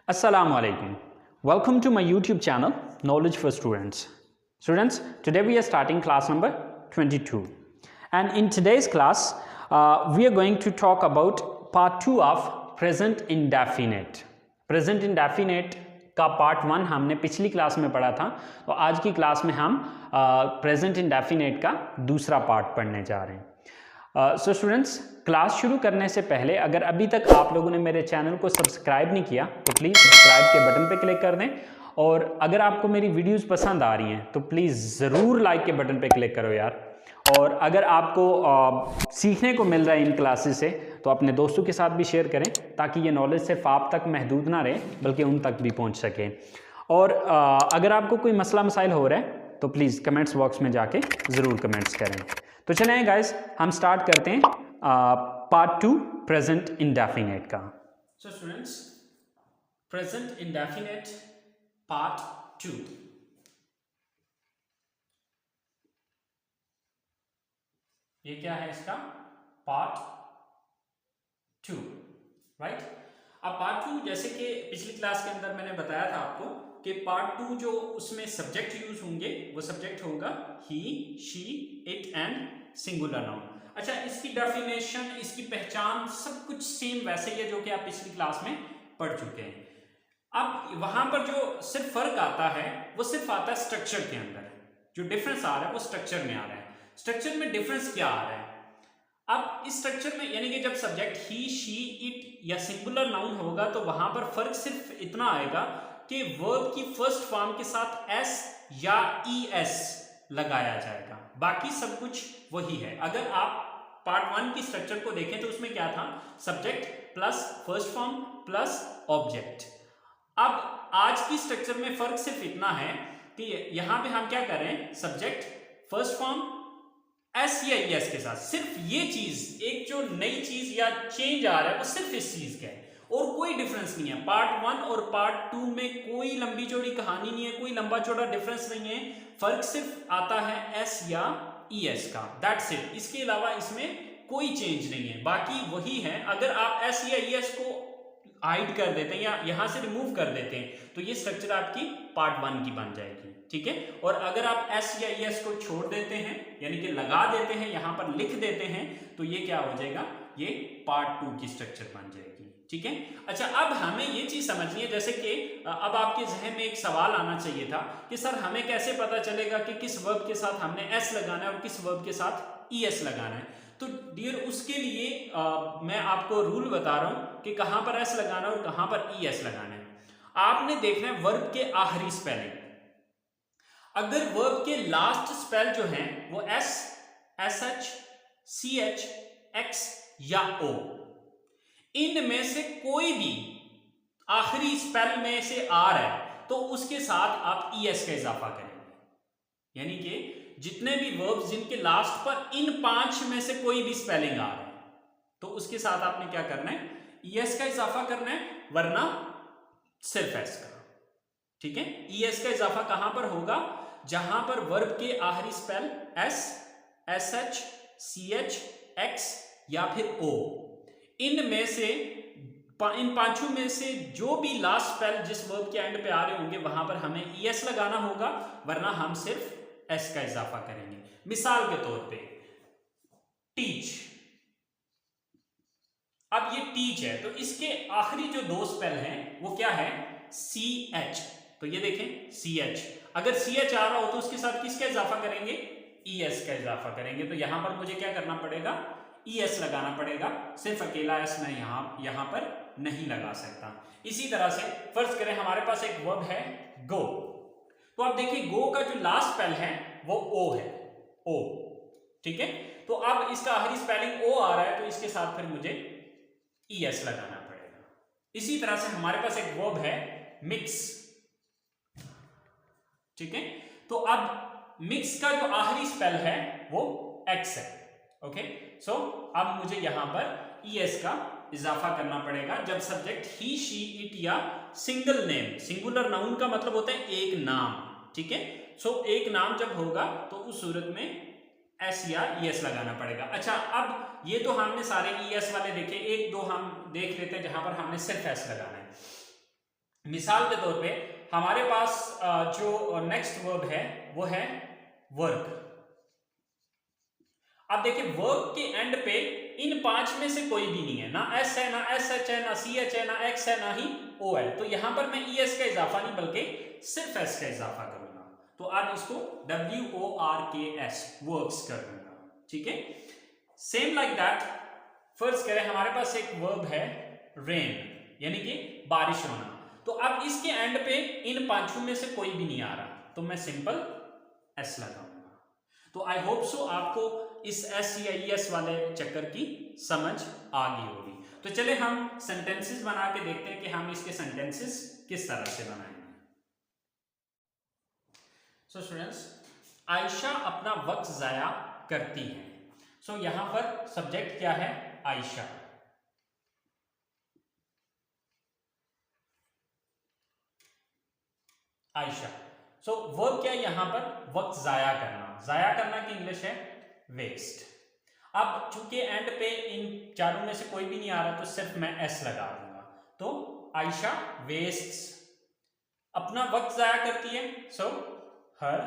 Assalamu alaikum. Welcome to my YouTube channel, Knowledge for Students. Students, today we are starting class number 22. And in today's class, we are going to talk about part 2 of present indefinite. Present indefinite का part 1 हमने पिछली class में पढ़ा था, तो आज की class में हम प्रेजेंट इंडेफिनेट का दूसरा पार्ट पढ़ने जा रहे हैं. सो स्टूडेंट्स, क्लास शुरू करने से पहले अगर अभी तक आप लोगों ने मेरे चैनल को सब्सक्राइब नहीं किया तो प्लीज़ सब्सक्राइब के बटन पे क्लिक कर दें. और अगर आपको मेरी वीडियोस पसंद आ रही हैं तो प्लीज़ ज़रूर लाइक के बटन पे क्लिक करो यार. और अगर आपको सीखने को मिल रहा है इन क्लासेस से तो अपने दोस्तों के साथ भी शेयर करें ताकि ये नॉलेज सिर्फ आप तक महदूद ना रहे बल्कि उन तक भी पहुँच सके. और अगर आपको कोई मसला मसाइल हो रहा है तो प्लीज़ कमेंट्स बॉक्स में जाके ज़रूर कमेंट्स करें. तो चलें गाइस, हम स्टार्ट करते हैं पार्ट 2 प्रेजेंट इंडेफिनेट का. So students, present indefinite part 2. ये क्या है इसका पार्ट 2, राइट. अब पार्ट 2 जैसे कि पिछली क्लास के अंदर मैंने बताया था आपको कि पार्ट 2 जो उसमें सब्जेक्ट यूज होंगे वो सब्जेक्ट होगा ही, she, it and singular noun. अच्छा, इसकी डेफिनेशन, इसकी पहचान सब कुछ सेम वैसे ही है जो कि आप पिछली क्लास में पढ़ चुके हैं. अब वहां पर जो सिर्फ फर्क आता है वो सिर्फ आता है स्ट्रक्चर के अंदर. जो डिफरेंस आ रहा है वो स्ट्रक्चर में आ रहा है. स्ट्रक्चर में डिफरेंस क्या आ रहा है? अब इस स्ट्रक्चर में यानी कि जब सब्जेक्ट ही, शी, इट या सिंगुलर नाउन होगा तो वहां पर फर्क सिर्फ इतना आएगा कि वर्ब की फर्स्ट फॉर्म के साथ एस या ईएस लगाया जाएगा. बाकी सब कुछ वही है. अगर आप पार्ट 1 की स्ट्रक्चर को देखें तो उसमें क्या था? Subject plus first form plus object. अब आज की स्ट्रक्चर में फर्क सिर्फ इतना है कि यहां पे हम क्या कर रहे हैं? सब्जेक्ट, फर्स्ट फॉर्म, एस या ईएस के साथ. सिर्फ ये चीज, एक जो नई चीज या चेंज आ रहा है वो सिर्फ इस चीज का है और कोई डिफरेंस नहीं है. पार्ट 1 और पार्ट 2 में कोई लंबी चौड़ी कहानी नहीं है, कोई लंबा चौड़ा डिफरेंस नहीं है. फर्क सिर्फ आता है एस या ईएस का, दैट्स इट. इसके अलावा इसमें कोई चेंज नहीं है, बाकी वही है. अगर आप एस या ईएस को हाइड कर देते हैं या यहां से रिमूव कर देते हैं तो ये स्ट्रक्चर आपकी पार्ट 1 की बन जाएगी, ठीक है. और अगर आप एस या ईएस को छोड़ देते हैं यानी कि लगा देते हैं, यहां पर लिख देते हैं तो ये क्या हो जाएगा? ये पार्ट 2 की स्ट्रक्चर बन जाएगी, ठीक है. अच्छा, अब हमें ये चीज समझनी है, जैसे कि अब आपके जहन में एक सवाल आना चाहिए था कि सर हमें कैसे पता चलेगा कि किस वर्ब के साथ हमने एस लगाना है और किस वर्ब के साथ ईएस लगाना है. तो डियर, उसके लिए मैं आपको रूल बता रहा हूं कि कहां पर एस लगाना है और कहां पर ईएस लगाना है. आपने देखना है वर्ब के आखिरी स्पेलिंग. अगर वर्ब के लास्ट स्पेल जो है वो एस, एसएच, सीएच, एक्स या ओ, इनमें से कोई भी आखिरी स्पेल में से आ रहा है तो उसके साथ आप ईएस का इजाफा करेंगे. यानी कि जितने भी वर्ब्स जिनके लास्ट पर इन 5 में से कोई भी स्पेलिंग आ रहा है तो उसके साथ आपने क्या करना है? ईएस का इजाफा करना है, वरना सिर्फ एस का, ठीक है. ईएस का इजाफा कहां पर होगा? जहां पर वर्ब के आखिरी spell S, SH, CH, X या फिर ओ, इनमें से इन 5 में से जो भी लास्ट स्पेल जिस वर्ब के एंड पे आ रहे होंगे वहां पर हमें ईएस लगाना होगा, वरना हम सिर्फ एस का इजाफा करेंगे. मिसाल के तौर पे टीच. अब ये टीच है तो इसके आखिरी जो 2 स्पेल हैं वो क्या है? C H. तो ये देखें सी एच. अगर सी एच आ रहा हो तो उसके साथ किसका इजाफा करेंगे? ईएस का इजाफा करेंगे. तो यहां पर मुझे क्या करना पड़ेगा? ईएस लगाना पड़ेगा. सिर्फ अकेला एस मैं यहां पर नहीं लगा सकता. इसी तरह से फर्ज करें हमारे पास एक वर्ब है गो. तो आप देखिए गो का जो लास्ट स्पेल है वो ओ है, ओ, ठीक है. तो अब इसका आखिरी स्पेलिंग ओ आ रहा है तो इसके साथ फिर मुझे ईएस लगाना पड़ेगा. इसी तरह से हमारे पास एक वर्ब है मिक्स, ठीक है. तो अब मिक्स का जो आखिरी स्पेल है वो एक्स है, ओके. सो अब मुझे यहां पर ईएस का इजाफा करना पड़ेगा जब सब्जेक्ट ही, शी, इट या सिंगल नेम. सिंगुलर नाउन का मतलब होता है एक नाम, ठीक है. सो एक नाम जब होगा तो उस सूरत में एस या ईएस लगाना पड़ेगा. अच्छा, अब ये तो हमने सारे ईएस वाले देखे, एक दो हम देख लेते हैं जहां पर हमने सिर्फ एस लगाना है. मिसाल के तौर पे हमारे पास जो नेक्स्ट वर्ब है वो है वर्क। अब देखिए वर्क के एंड पे इन 5 में से कोई भी नहीं है, ना एस है, ना एस एच है, ना सी एच है, ना एक्स है, ना ही ओ है। तो यहां पर मैं ई एस का इजाफा नहीं बल्कि सिर्फ एस का इजाफा करूंगा। तो अब इसको WORKS वर्क्स कर दूंगा। ठीक है, सेम लाइक दैट फर्स्ट करें हमारे पास एक वर्ब है रेन, यानी कि बारिश होना। तो अब इसके एंड पे इन 5 में से कोई भी नहीं आ रहा, तो मैं सिंपल एस लगाऊंगा। तो आई होप सो आपको इस एस या ई एस वाले चक्कर की समझ आ गई होगी। तो चले हम सेंटेंसेस बना के देखते हैं कि हम इसके सेंटेंसेस किस तरह से बनाएंगे। सो स्टूडेंट्स, आयशा अपना वक्त जाया करती है। सो यहां पर सब्जेक्ट क्या है? आयशा। आयशा। सो वर्ब क्या है यहां पर? वक्त जाया करना। जाया करना की इंग्लिश है वेस्ट। अब चूंकि एंड पे इन चारों में से कोई भी नहीं आ रहा तो सिर्फ मैं एस लगा दूंगा। तो आयशा वेस्ट्स, अपना वक्त जाया करती है, सो हर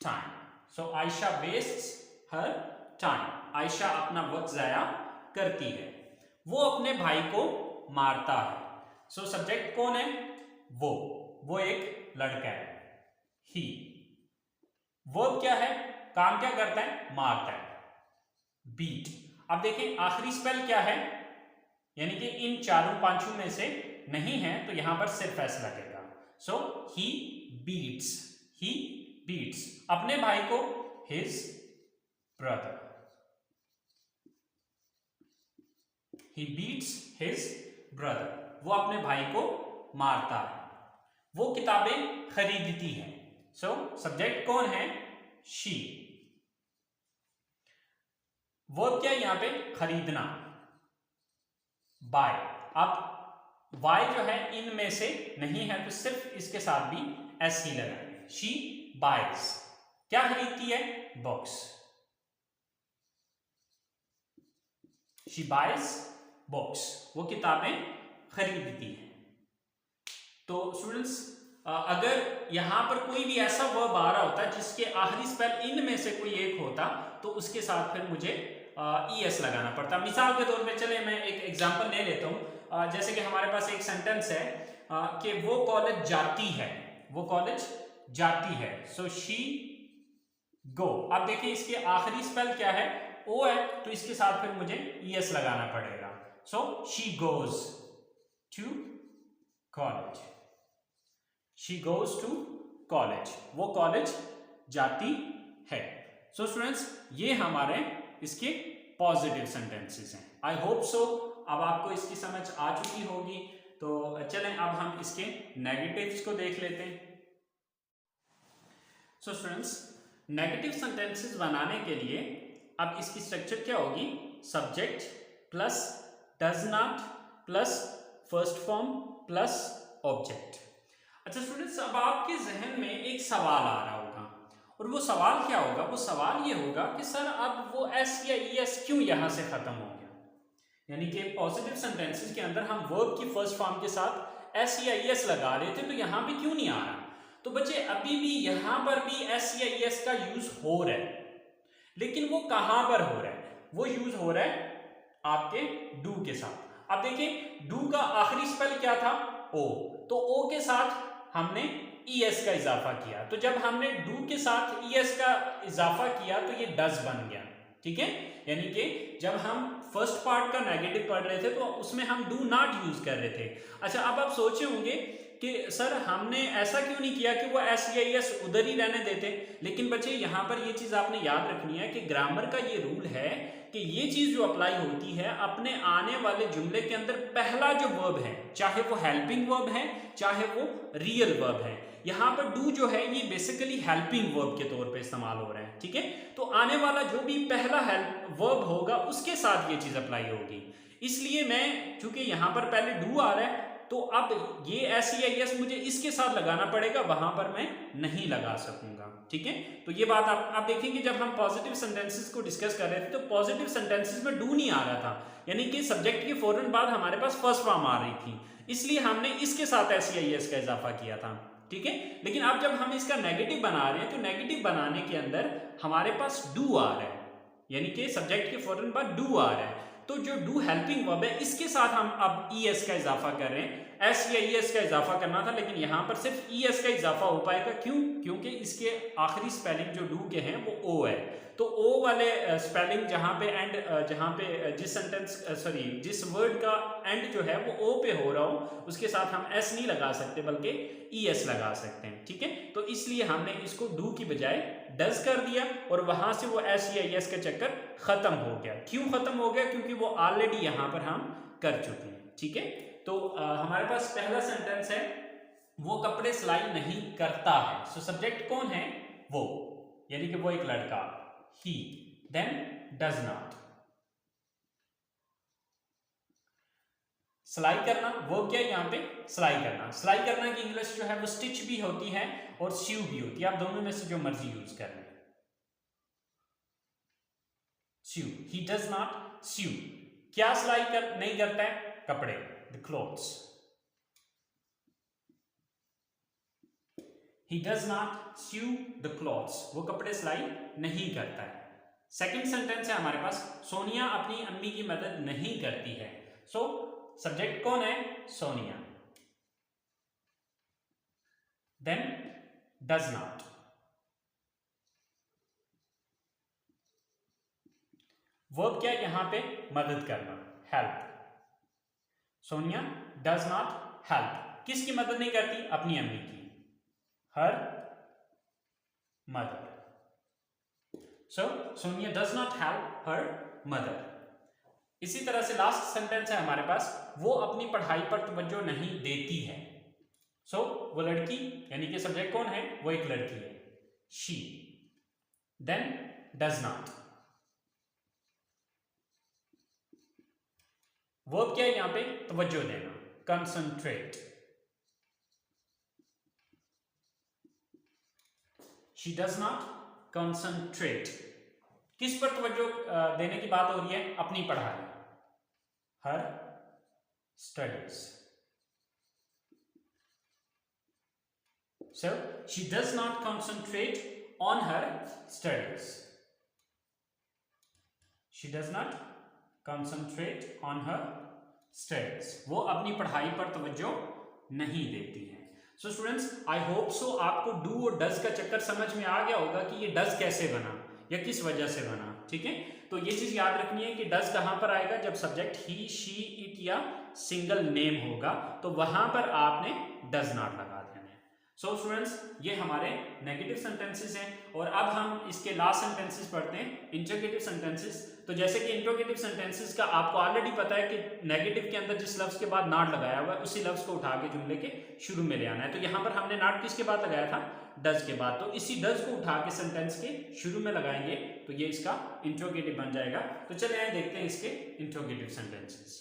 टाइम। सो आयशा वेस्ट्स हर टाइम। आयशा अपना वक्त जाया करती है। वो अपने भाई को मारता है। सो सब्जेक्ट कौन है? वो एक लड़का है, ही। वर्ब क्या है? काम क्या करता है? मारता है, बीट। अब देखें आखिरी स्पेल क्या है, यानी कि इन चारों पांचों में से नहीं है तो यहां पर सिर्फ एस लगेगा। सो ही बीट्स, ही बीट्स अपने भाई को, हिज ब्रदर। ही बीट्स हिज ब्रदर, वो अपने भाई को मारता है। वो किताबें खरीदती है। सो सब्जेक्ट कौन है? शी। वर्ब क्या है यहां पे? खरीदना, बाय। अब वाई जो है इनमें से नहीं है तो सिर्फ इसके साथ भी एस ही लगाएंगे। शी बाइज, क्या खरीदती है? बुक्स। शी बाइज बुक्स, वो किताबें खरीदती है। तो स्टूडेंट्स, अगर यहां पर कोई भी ऐसा वर्ब आ रहा होता जिसके आखिरी स्पेल इन में से कोई एक होता तो उसके साथ फिर मुझे ई एस लगाना पड़ता। मिसाल के तौर पे चले मैं एक एग्जांपल ले लेता हूं। जैसे कि हमारे पास एक सेंटेंस है कि वो कॉलेज जाती है, वो कॉलेज जाती है। So she go. अब देखिए इसके आखिरी स्पेल क्या है? ओ है, तो इसके साथ फिर मुझे ई एस लगाना पड़ेगा। So she goes to college, she goes to college, वो कॉलेज जाती है। सो स्टूडेंट्स, ये हमारे इसके पॉजिटिव सेंटेंसेस हैं। आई होप सो अब आपको इसकी समझ आ चुकी होगी। तो चलें अब हम इसके नेगेटिव्स को देख लेते हैं। सो स्टूडेंट्स, नेगेटिव सेंटेंसेस बनाने के लिए अब इसकी स्ट्रक्चर क्या होगी? Subject plus does not plus first form plus object. अच्छा स्टूडेंट्स, अब आपके जहन में एक सवाल आ रहा होगा, और वो सवाल क्या होगा? वो सवाल ये होगा कि सर अब वो एस या ई एस क्यों यहां से खत्म हो गया? यानी कि पॉजिटिव सेंटेंसेस के अंदर हम वर्ब की फर्स्ट फॉर्म के साथ एस या ई एस लगा रहे थे, तो यहां पे क्यों नहीं आ रहा? तो बच्चे अभी भी यहां पर भी एस या ई एस का यूज हो रहा है, लेकिन वो कहां पर हो रहा है? वो यूज हो रहा है आपके डू के साथ। अब देखिए डू का आखिरी स्पेल क्या था? ओ। तो ओ के साथ हमने ई एस का इजाफा किया। तो जब हमने डू के साथ ई एस का इजाफा किया तो ये डज बन गया। ठीक है, यानी कि जब हम फर्स्ट पार्ट का नेगेटिव पढ़ रहे थे तो उसमें हम डू नॉट यूज कर रहे थे। अच्छा, अब आप सोचे होंगे कि सर हमने ऐसा क्यों नहीं किया कि वो एस या ई एस उधर ही रहने देते। लेकिन बच्चे यहाँ पर ये चीज आपने याद रखनी है कि ग्रामर का ये रूल है कि ये चीज जो अप्लाई होती है अपने आने वाले जुमले के अंदर पहला जो वर्ब है, चाहे वो हेल्पिंग वर्ब है चाहे वो रियल वर्ब है, यहाँ पर डू जो है ये बेसिकली हेल्पिंग वर्ब के तौर पे इस्तेमाल हो रहा है। ठीक है, तो आने वाला जो भी पहला वर्ब होगा उसके साथ ये चीज अप्लाई होगी। इसलिए मैं चूंकि यहाँ पर पहले डू आ रहा है तो अब ये एस या एस मुझे इसके साथ लगाना पड़ेगा, वहां पर मैं नहीं लगा सकूंगा। ठीक है, तो ये बात आप देखेंगे जब हम पॉजिटिव सेंटेंसेस को डिस्कस कर रहे थे तो पॉजिटिव सेंटेंसेस में डू नहीं आ रहा था, यानी कि सब्जेक्ट के फौरन बाद हमारे पास फर्स्ट फॉर्म आ रही थी। इसलिए हमने इसके साथ SEIS का इजाफा किया था, ठीक है। लेकिन अब जब हम इसका नेगेटिव बना रहे हैं तो नेगेटिव बनाने के अंदर हमारे पास डू आ रहा है, यानी कि सब्जेक्ट के फौरन बाद डू आ रहा है, तो जो डू हेल्पिंग वर्ब है इसके साथ हम अब ES का इजाफा कर रहे हैं। S या ES का इजाफा करना था, लेकिन यहां पर सिर्फ ES का इजाफा हो पाएगा। क्यों? क्योंकि इसके आखिरी स्पेलिंग जो डू के हैं वो O है, तो O वाले स्पेलिंग जहां पे एंड, जहां पे जिस सेंटेंस सॉरी जिस वर्ड का एंड जो है वो O पे हो रहा हो उसके साथ हम S नहीं लगा सकते बल्कि ES लगा सकते हैं, ठीक है। तो इसलिए हमने इसको डू की बजाय डज कर दिया और वहां से वो SEIS का चक्कर खत्म हो गया। क्यों खत्म हो गया? क्योंकि वो ऑलरेडी यहां पर हम कर चुके हैं, ठीक है। तो हमारे पास पहला सेंटेंस है, वो कपड़े सिलाई नहीं करता है। सो सब्जेक्ट कौन है? वो, यानी कि वो एक लड़का, he, then does not। सिलाई करना, वो क्या है यहाँ पे? सिलाई करना। सिलाई करना की इंग्लिश जो है वो स्टिच भी होती है और सीव भी होती है, आप दोनों में से जो मर्जी यूज कर लें। सीव, he does not sew। क्या सिलाई नहीं करता है? कपड़े, the clothes। He does not sew the clothes। वो कपड़े सिलाई नहीं करता है। सेकंड सेंटेंस है हमारे पास, सोनिया अपनी अम्मी की मदद नहीं करती है। सो सब्जेक्ट कौन है? Sonia, then does not. Verb क्या यहां पे? मदद करना, help. Sonia does not help, किसकी मदद नहीं करती? अपनी अम्मी की, her mother. So Sonia does not help her mother. इसी तरह से लास्ट सेंटेंस है हमारे पास, वो अपनी पढ़ाई पर तवज्जो नहीं देती है। सो वो लड़की, यानी कि सब्जेक्ट कौन है? वो एक लड़की है, she, then does not. Verb क्या है यहां पे? तवज्जो देना, concentrate. She does not concentrate, किस पर तवज्जो देने की बात हो रही है? अपनी पढ़ाई, her studies. So she does not concentrate on her studies। she does not concentrate on her studies। वो अपनी पढ़ाई पर तवज्जो नहीं देती है। So students, I hope so आपको डू और डज का चक्कर समझ में आ गया होगा कि ये डज कैसे बना या किस वजह से बना, ठीक है। तो ये चीज याद रखनी है कि डज कहां पर आएगा? जब सब्जेक्ट ही, शी, इट या सिंगल नेम होगा तो वहां पर आपने डज नॉट लगा देना है। सो स्टूडेंट्स, ये हमारे नेगेटिव सेंटेंसेस हैं और अब हम इसके लास्ट सेंटेंसेस पढ़ते हैं, इंटरोगेटिव सेंटेंसेस। तो जैसे कि इंटरोगेटिव सेंटेंसेस का आपको ऑलरेडी पता है कि नेगेटिव के अंदर जिस लफ्ज के बाद नॉट लगाया हुआ है उसी लफ्ज को उठा के जुमले के शुरू में ले आना है। तो यहाँ पर हमने नॉट किसके बाद लगाया था? डज के बाद। तो इसी डज को उठा के सेंटेंस के शुरू में लगाएंगे तो ये इसका इंटरोगेटिव बन जाएगा। तो चलिए आइए देखते हैं इसके interrogative sentences.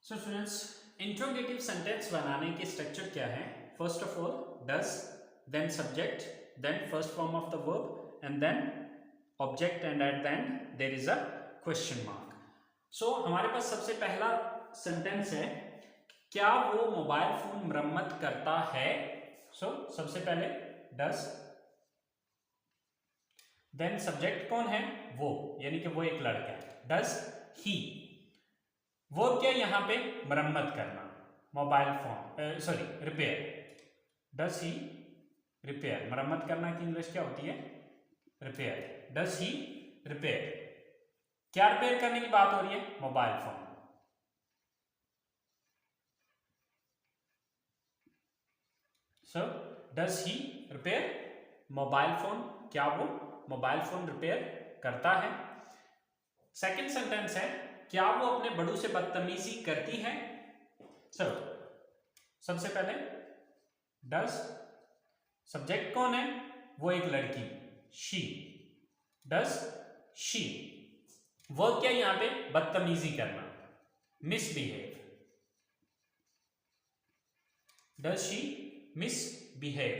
So students, interrogative sentence बनाने के स्ट्रक्चर क्या है? First of all does, then subject, then first form of the verb and then object and at the end there is a question mark. So हमारे पास सबसे पहला sentence है, क्या वो मोबाइल फोन मरम्मत करता है? सो सबसे पहले डज, देन सब्जेक्ट कौन है? वो, यानी कि वो एक लड़का है, डज ही। वो क्या यहां पे? मरम्मत करना, mobile phone, sorry repair. Does he repair, मरम्मत करना की इंग्लिश क्या होती है? रिपेयर। डज ही रिपेयर, क्या रिपेयर करने की बात हो रही है? Mobile phone. So does he repair mobile phone, क्या वो मोबाइल फोन रिपेयर करता है? सेकंड सेंटेंस है, क्या वो अपने बड़ों से बदतमीजी करती है? सबसे पहले डज, सब्जेक्ट कौन है? वो एक लड़की, शी, डज शी। वर्ब क्या यहां पे? बदतमीजी करना, मिसबिहेव। डज शी मिसबिहेव,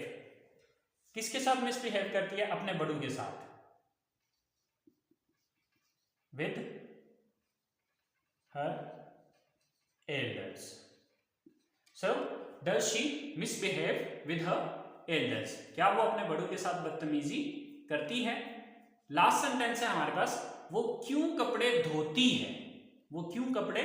किसके साथ मिसबिहेव करती है? अपने बड़ों के साथ, with her elders. So does she misbehave with her elders? क्या वो अपने बड़ों के साथ बदतमीजी करती है? लास्ट सेंटेंस है हमारे पास, वो क्यों कपड़े धोती है, वो क्यों कपड़े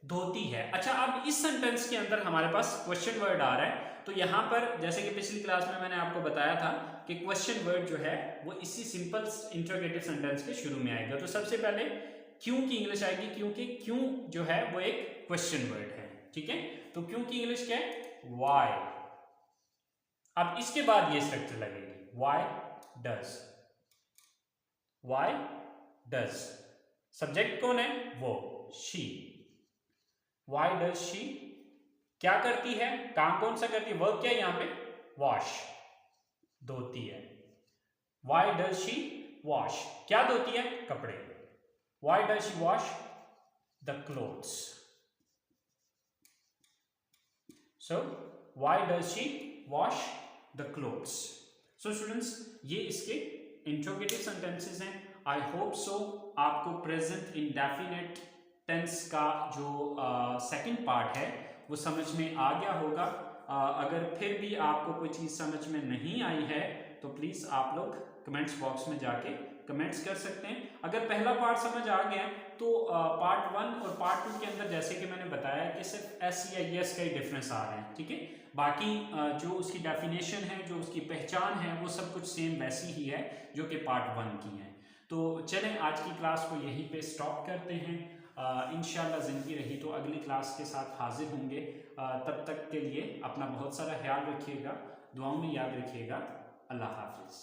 धोती है। अच्छा, अब इस सेंटेंस के अंदर हमारे पास क्वेश्चन वर्ड आ रहा है, तो यहां पर जैसे कि पिछली क्लास में मैंने आपको बताया था कि क्वेश्चन वर्ड जो है वो इसी सिंपल इंटरोगेटिव सेंटेंस के शुरू में आएगा। तो सबसे पहले क्यों की इंग्लिश आएगी, क्योंकि क्यों जो है वो एक क्वेश्चन वर्ड है, ठीक है। तो क्यों की इंग्लिश क्या है, वाई। अब इसके बाद ये स्ट्रक्चर लगेगी, why does, why does. Subject कौन है, वो शी। वाई डज शी, क्या करती है, काम कौन सा करती है, वर्क क्या है यहां पे, वॉश, धोती है। वाई डज शी वॉश, क्या धोती है, कपड़े। Why does she wash the clothes. So why does she wash the clothes. So students, ये इसके इंट्रोगेटिव सेंटेंसेस हैं। आई होप सो आपको प्रेजेंट इंडेफिनिट टेंस का जो सेकंड पार्ट है वो समझ में आ गया होगा। अगर फिर भी आपको कोई चीज़ समझ में नहीं आई है तो प्लीज़ आप लोग कमेंट्स बॉक्स में जाके कमेंट्स कर सकते हैं। अगर पहला पार्ट समझ आ गया तो पार्ट 1 और पार्ट 2 के अंदर जैसे कि मैंने बताया कि सिर्फ एस या यस का ही डिफरेंस आ रहे हैं, ठीक है। बाकी जो उसकी डेफिनेशन है, जो उसकी पहचान है, वो सब कुछ सेम वैसी ही है जो कि पार्ट 1 की है। तो चलें आज की क्लास को यहीं पे स्टॉप करते हैं। इंशाल्लाह ज़िंदगी रही तो अगली क्लास के साथ हाजिर होंगे। तब तक के लिए अपना बहुत सारा ख्याल रखिएगा, दुआओं में याद रखिएगा। अल्लाह हाफिज़।